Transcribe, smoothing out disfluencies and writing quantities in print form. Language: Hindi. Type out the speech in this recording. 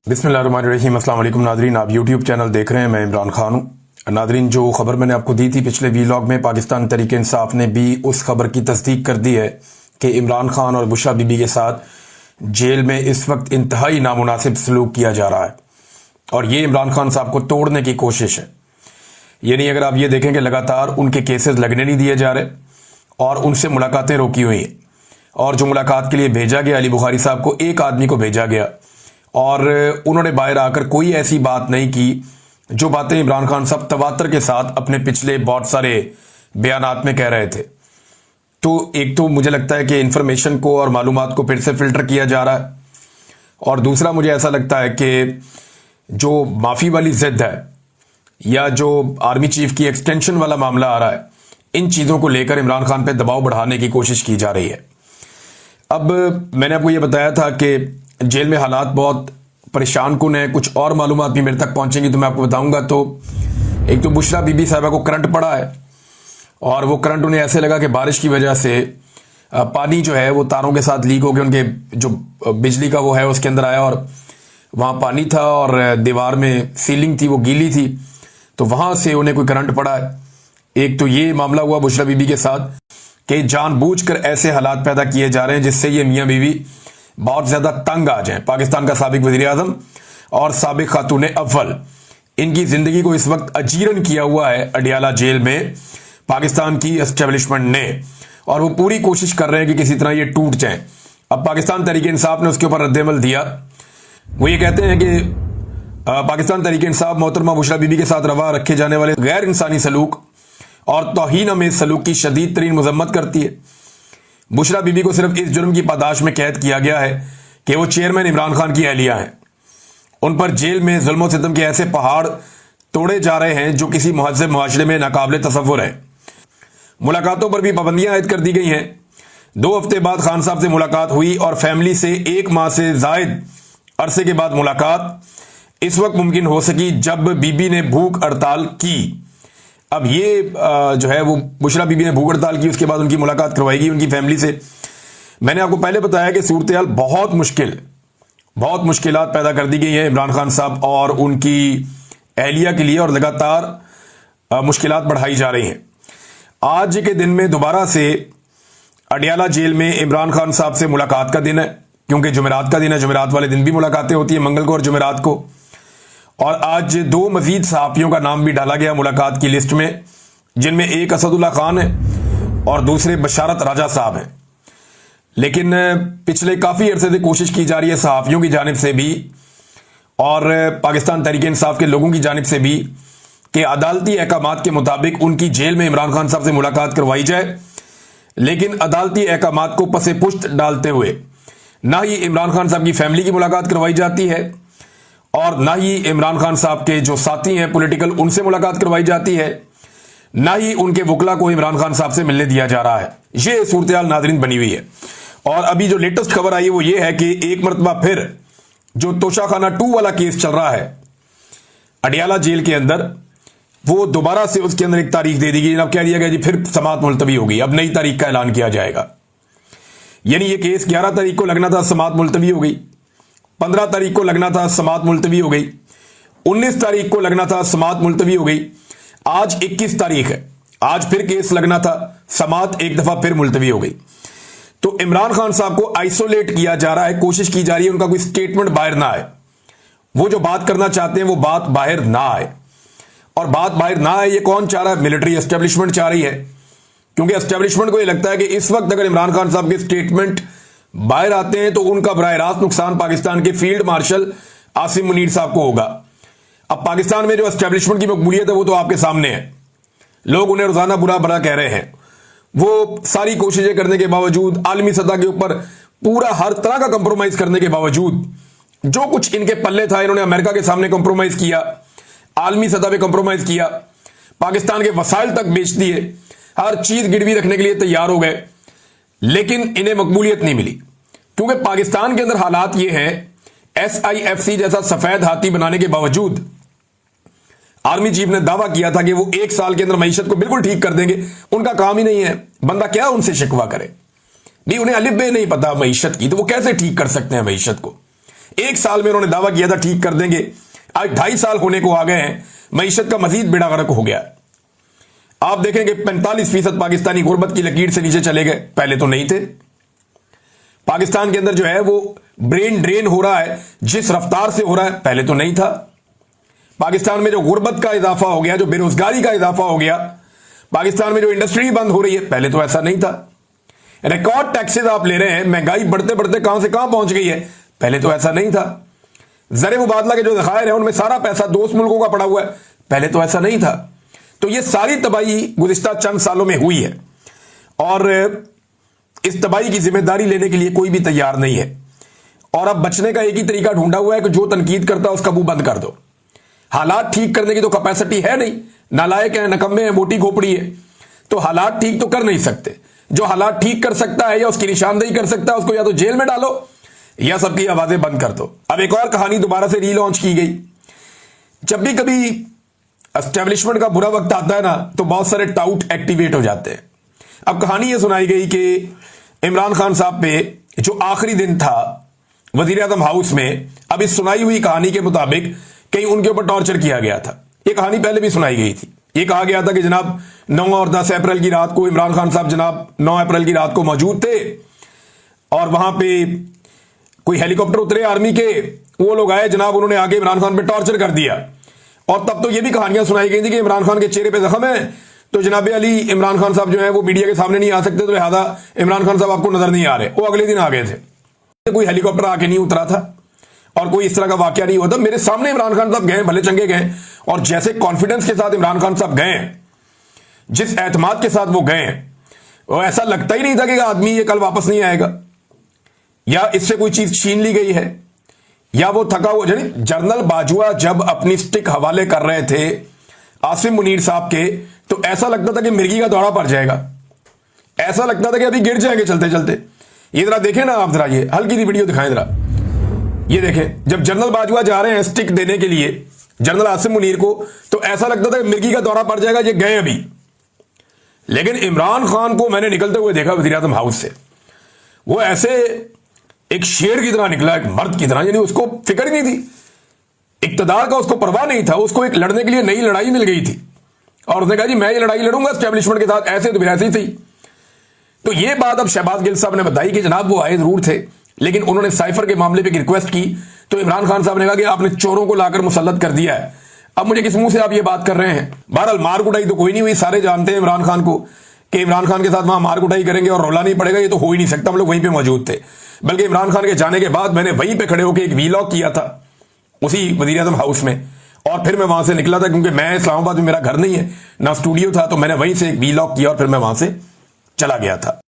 बिस्मिल्लाहिर्रहमानिर्रहीम। अस्सलाम वालेकुम नादरीन, आप यूट्यूब चैनल देख रहे हैं। मैं इमरान खान हूँ। नादरीन, जो खबर मैंने आपको दी थी पिछले वीलॉग में, पाकिस्तान तहरीक इंसाफ ने भी उस खबर की तस्दीक कर दी है कि इमरान खान और बुशरा बीबी के साथ जेल में इस वक्त इंतहाई नामुनासिब सलूक किया जा रहा है और ये इमरान खान साहब को तोड़ने की कोशिश है। यानी अगर आप ये देखें कि लगातार उनके केसेस लगने नहीं दिए जा रहे और उनसे मुलाकातें रोकी हुई हैं, और जो मुलाकात के लिए भेजा गया अली बुखारी साहब को, एक आदमी को भेजा गया और उन्होंने बाहर आकर कोई ऐसी बात नहीं की जो बातें इमरान खान साहब तवातर के साथ अपने पिछले बहुत सारे बयानात में कह रहे थे। तो एक तो मुझे लगता है कि इंफॉर्मेशन को और मालूमात को फिर से फिल्टर किया जा रहा है, और दूसरा मुझे ऐसा लगता है कि जो माफ़ी वाली जिद है या जो आर्मी चीफ की एक्सटेंशन वाला मामला आ रहा है, इन चीज़ों को लेकर इमरान खान पे दबाव बढ़ाने की कोशिश की जा रही है। अब मैंने आपको ये बताया था कि जेल में हालात बहुत परेशान कुन है। कुछ और मालूमात भी मेरे तक पहुंचेंगी तो मैं आपको बताऊंगा। तो एक तो बुशरा बीबी साहिबा को करंट पड़ा है और वो करंट उन्हें ऐसे लगा कि बारिश की वजह से पानी जो है वो तारों के साथ लीक हो गया, उनके जो बिजली का वो है उसके अंदर आया और वहाँ पानी था और दीवार में सीलिंग थी वो गीली थी, तो वहाँ से उन्हें कोई करंट पड़ा है। एक तो ये मामला हुआ बुशरा बीबी के साथ कि जानबूझकर ऐसे हालात पैदा किए जा रहे हैं जिससे ये मियाँ बीवी बहुत ज्यादा तंग आ जाएं। पाकिस्तान का साबिक वज़ीर आज़म और साबिक खातून अव्वल, इनकी जिंदगी को इस वक्त अजीरन किया हुआ है अडियाला जेल में पाकिस्तान की एस्टेब्लिशमेंट ने, और वो पूरी कोशिश कर रहे हैं कि किसी तरह ये टूट जाएं। अब पाकिस्तान तहरीक इंसाफ ने उसके ऊपर रद्देमल दिया। वो ये कहते हैं कि पाकिस्तान तहरीक इंसाफ मोहतरमा बुशरा बीबी के साथ रवा रखे जाने वाले गैर इंसानी सलूक और तौहीन में सलूक की शदीद तरीन मजम्मत करती है। बुशरा बीबी को सिर्फ इस जुर्म की पादाश में कैद किया गया है कि वो चेयरमैन इमरान खान की अहलिया हैं। उन पर जेल में जुल्म सितम के ऐसे पहाड़ तोड़े जा रहे हैं जो किसी महज़्ज़ब मुआशरे में नाकाबिले तसव्वुर है। मुलाकातों पर भी पाबंदियां आयद कर दी गई हैं। 2 हफ्ते बाद खान साहब से मुलाकात हुई और फैमिली से 1 माह से जायद अरसे के बाद मुलाकात इस वक्त मुमकिन हो सकी जब बीबी ने भूख हड़ताल की। अब ये जो है वो बुशरा बीबी ने भूख हड़ताल की, उसके बाद उनकी मुलाकात करवाएगी उनकी फैमिली से। मैंने आपको पहले बताया कि सूरत हाल बहुत मुश्किलात पैदा कर दी गई है इमरान खान साहब और उनकी अहलिया के लिए, और लगातार मुश्किलात बढ़ाई जा रही हैं। आज के दिन में दोबारा से अडियाला जेल में इमरान खान साहब से मुलाकात का दिन है, क्योंकि जुमेरात का दिन है। जुमेरात वाले दिन भी मुलाकातें होती है, मंगल को और जुमेरात को। और आज 2 मजीद सहाफियों का नाम भी डाला गया मुलाकात की लिस्ट में, जिनमें एक असदुल्ला खान है और दूसरे बशारत राजा साहब हैं। लेकिन पिछले काफी अरसे से कोशिश की जा रही है सहाफियों की जानिब से भी और पाकिस्तान तहरीक इंसाफ के लोगों की जानिब से भी कि अदालती अहकामात के मुताबिक उनकी जेल में इमरान खान साहब से मुलाकात करवाई जाए। लेकिन अदालती अहकामात को पसे पुश्त डालते हुए ना ही इमरान खान साहब की फैमिली की मुलाकात करवाई जाती है और ना ही इमरान खान साहब के जो साथी हैं पॉलिटिकल, उनसे मुलाकात करवाई जाती है, ना ही उनके वकला को इमरान खान साहब से मिलने दिया जा रहा है। ये सूरत हाल नाज़रीन बनी हुई है। और अभी जो लेटेस्ट खबर आई है वो ये है कि एक मरतबा फिर जो तोशाखाना 2 वाला केस चल रहा है अडियाला जेल के अंदर, वो दोबारा से उसके अंदर एक तारीख दे दी गई। अब कह दिया गया जी फिर समाअत मुलतवी होगी, अब नई तारीख का ऐलान किया जाएगा। यानी ये केस 11 तारीख को लगना था, समाअत मुलतवी हो गई। 15 तारीख को लगना था, समाअत मुलतवी हो गई। 19 तारीख को लगना था, समाअत मुलतवी हो गई। आज 21 तारीख है, आज फिर केस लगना था, समाअत एक दफा फिर मुलतवी हो गई। तो इमरान खान साहब को आइसोलेट किया जा रहा है, कोशिश की जा रही है उनका कोई स्टेटमेंट बाहर ना आए। वो जो बात करना चाहते हैं वो बात बाहर ना आए, और बात बाहर ना आए ये कौन चाह रहा है? मिलिट्री एस्टेब्लिशमेंट चाह रही है, क्योंकि एस्टेब्लिशमेंट को ये लगता है कि इस वक्त अगर इमरान खान साहब के स्टेटमेंट बाहर आते हैं तो उनका बराह रास्त नुकसान पाकिस्तान के फील्ड मार्शल आसिम मुनीर साहब को होगा। अब पाकिस्तान में जो एस्टेब्लिशमेंट की मकबूलियत है वो तो आपके सामने है। लोग उन्हें रोजाना बुरा भला कह रहे हैं। वो सारी कोशिशें करने के बावजूद, आलमी सतह के ऊपर पूरा हर तरह का कंप्रोमाइज करने के बावजूद, जो कुछ इनके पल्ले था इन्होंने अमेरिका के सामने कंप्रोमाइज किया, आलमी सतह पे कंप्रोमाइज किया, पाकिस्तान के वसाइल तक बेच दिए, हर चीज गिरवी रखने के लिए तैयार हो गए, लेकिन इन्हें मकबूलियत नहीं मिली। क्योंकि पाकिस्तान के अंदर हालात ये हैं, SIFC जैसा सफेद हाथी बनाने के बावजूद आर्मी चीफ ने दावा किया था कि वो 1 साल के अंदर मईशत को बिल्कुल ठीक कर देंगे। उनका काम ही नहीं है। बंदा क्या उनसे शिकवा करे? नहीं, उन्हें अलिफ बे नहीं पता मईशत की, तो वो कैसे ठीक कर सकते हैं मईशत को? 1 साल में उन्होंने दावा किया था ठीक कर देंगे, आज 2.5 साल होने को आ गए हैं, मईशत का मजीद बेड़ा गर्क हो गया। आप देखेंगे 45% पाकिस्तानी गुर्बत की लकीर से नीचे चले गए, पहले तो नहीं थे। पाकिस्तान के अंदर जो है वो ब्रेन ड्रेन हो रहा है, जिस रफ्तार से हो रहा है पहले तो नहीं था। पाकिस्तान में जो गुर्बत का इजाफा हो गया, जो बेरोजगारी का इजाफा हो गया, पाकिस्तान में जो इंडस्ट्री बंद हो रही है, पहले तो ऐसा नहीं था। रिकॉर्ड टैक्सेस आप ले रहे हैं, महंगाई बढ़ते बढ़ते कहां से कहां पहुंच गई है, पहले तो ऐसा नहीं था। ज़र मुबादला के जो ज़खायर है उनमें सारा पैसा दोस्त मुल्कों का पड़ा हुआ है, पहले तो ऐसा नहीं था। तो ये सारी तबाही गुज़िश्ता चंद सालों में हुई है और इस तबाही की जिम्मेदारी लेने के लिए कोई भी तैयार नहीं है। और अब बचने का एक ही तरीका ढूंढा हुआ है कि जो तनकीद करता है उसका मुंह बंद कर दो। हालात ठीक करने की तो कैपेसिटी है नहीं, नालायक है, नकम्मे है, मोटी खोपड़ी है, तो हालात ठीक तो कर नहीं सकते। जो हालात ठीक कर सकता है या उसकी निशानदेही कर सकता है, उसको या तो जेल में डालो या सबकी आवाजें बंद कर दो। अब एक और कहानी दोबारा से रीलॉन्च की गई। जब भी कभी एस्टेब्लिशमेंट का बुरा वक्त आता है ना, तो बहुत सारे टाउट एक्टिवेट हो जाते हैं। अब कहानी यह सुनाई गई कि इमरान खान साहब पे जो आखिरी दिन था वजीर आजम हाउस में, अब इस सुनाई हुई कहानी के मुताबिक कहीं उनके ऊपर टॉर्चर किया गया था। यह कहानी पहले भी सुनाई गई थी। यह कहा गया था कि जनाब 9 और 10 अप्रैल की रात को इमरान खान साहब जनाब 9 अप्रैल की रात को मौजूद थे और वहां पे कोई हेलीकॉप्टर उतरे आर्मी के, वो लोग आए जनाब, उन्होंने आगे इमरान खान पे टॉर्चर कर दिया। और तब तो ये भी कहानियां सुनाई गई थी कि इमरान खान के चेहरे पे जख्म है, तो जनाब अली इमरान खान साहब जो है वो मीडिया के सामने नहीं आ सकते, तो लिहाजा इमरान खान साहब आपको नजर नहीं आ रहे। वो अगले दिन आ गए थे। कोई हेलीकॉप्टर आके नहीं उतरा था और कोई इस तरह का वाकया नहीं हुआ था। मेरे सामने इमरान खान साहब गए, भले चंगे गए, और जैसे कॉन्फिडेंस के साथ इमरान खान साहब गए, जिस एतमाद के साथ वो गए, वो ऐसा लगता ही नहीं था कि आदमी ये कल वापस नहीं आएगा या इससे कोई चीज छीन ली गई है या वो थका हुआ। जनरल बाजवा जब अपनी स्टिक हवाले कर रहे थे आसिम मुनीर साहब के, तो ऐसा लगता था कि मिर्गी का दौरा पड़ जाएगा, ऐसा लगता था कि अभी गिर जाएंगे चलते चलते। ये जरा देखें ना आप, जरा ये हल्की सी वीडियो दिखाएं जरा। ये देखें, जब जनरल बाजवा जा रहे हैं स्टिक देने के लिए जनरल आसिम मुनीर को, तो ऐसा लगता था कि मिर्गी का दौरा पड़ जाएगा, ये गए अभी। लेकिन इमरान खान को मैंने निकलते हुए देखा वज़ीर आज़म हाउस से, वो ऐसे एक शेर की तरह निकला, एक मर्द की तरह, यानी उसको फिक्र ही नहीं थी, इक्तदार का उसको परवाह नहीं था। उसको एक लड़ने के लिए नई लड़ाई मिल गई थी और उसने कहा जी मैं ये लड़ाई लड़ूंगा एस्टेब्लिशमेंट के साथ, ऐसे तो ऐसी थी। तो ये बात अब शहबाज गिल साहब ने बताई कि जनाब वो आए जरूर थे, लेकिन उन्होंने साइफर के मामले पे रिक्वेस्ट की, तो इमरान खान साहब ने कहा कि आपने चोरों को लाकर मुसल्लत कर दिया है, अब मुझे किस मुंह से आप ये बात कर रहे हैं। बहरहाल मार कुटाई तो कोई नहीं हुई, सारे जानते हैं इमरान खान को कि इमरान खान के साथ वहां मार कुटाई करेंगे और रोला नहीं पड़ेगा, ये तो हो ही नहीं सकता। हम लोग वहीं पे मौजूद थे, बल्कि इमरान खान के जाने के बाद मैंने वहीं पे खड़े होकर एक वीलॉग किया था उसी वज़ीर आज़म हाउस में, और फिर मैं वहां से निकला था क्योंकि मैं इस्लामाबाद में मेरा घर नहीं है ना स्टूडियो था, तो मैंने वहीं से एक वीलॉग किया और फिर मैं वहां से चला गया था।